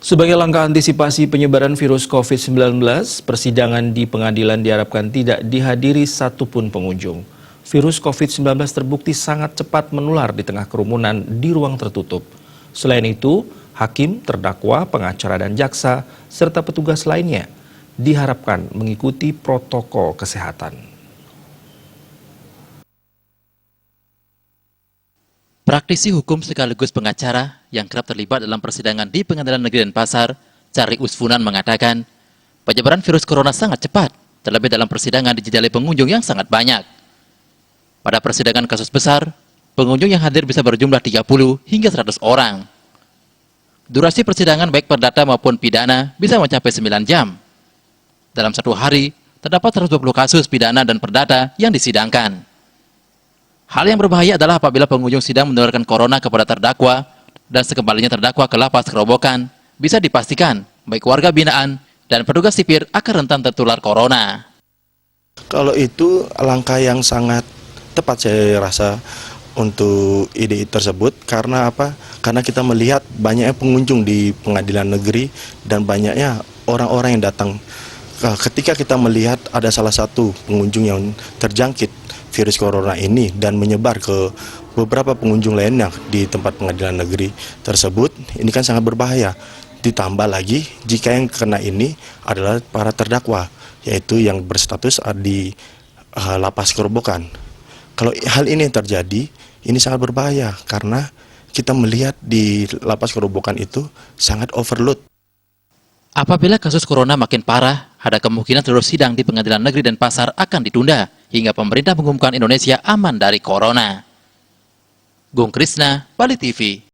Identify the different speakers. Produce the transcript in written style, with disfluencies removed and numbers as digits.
Speaker 1: Sebagai langkah antisipasi penyebaran virus COVID-19, persidangan di pengadilan diharapkan tidak dihadiri satupun pengunjung. Virus COVID-19 terbukti sangat cepat menular di tengah kerumunan di ruang tertutup. Selain itu, hakim, terdakwa, pengacara, dan jaksa, serta petugas lainnya diharapkan mengikuti protokol kesehatan.
Speaker 2: Praktisi hukum sekaligus pengacara yang kerap terlibat dalam persidangan di Pengadilan Negeri Denpasar, Cari Usfunan mengatakan, penyebaran virus corona sangat cepat, terlebih dalam persidangan dijejali pengunjung yang sangat banyak. Pada persidangan kasus besar, pengunjung yang hadir bisa berjumlah 30 hingga 100 orang. Durasi persidangan baik perdata maupun pidana bisa mencapai 9 jam. Dalam satu hari, terdapat 120 kasus pidana dan perdata yang disidangkan. Hal yang berbahaya adalah apabila pengunjung sidang menularkan corona kepada terdakwa dan sekembalinya terdakwa ke lapas kerobokan, bisa dipastikan baik warga binaan dan petugas sipir akan rentan tertular corona.
Speaker 3: Kalau itu langkah yang sangat tepat saya rasa untuk ide tersebut, karena apa? Karena kita melihat banyaknya pengunjung di pengadilan negeri dan banyaknya orang-orang yang datang. Ketika kita melihat ada salah satu pengunjung yang terjangkit virus corona ini dan menyebar ke beberapa pengunjung lainnya di tempat pengadilan negeri tersebut, ini kan sangat berbahaya. Ditambah lagi jika yang kena ini adalah para terdakwa, yaitu yang berstatus di lapas kerobokan. Kalau hal ini terjadi, ini sangat berbahaya karena kita melihat di lapas kerobokan itu sangat overload.
Speaker 2: Apabila kasus corona makin parah, ada kemungkinan seluruh sidang di Pengadilan Negeri Denpasar akan ditunda hingga pemerintah mengumumkan Indonesia aman dari corona. Gung Krisna, Bali TV.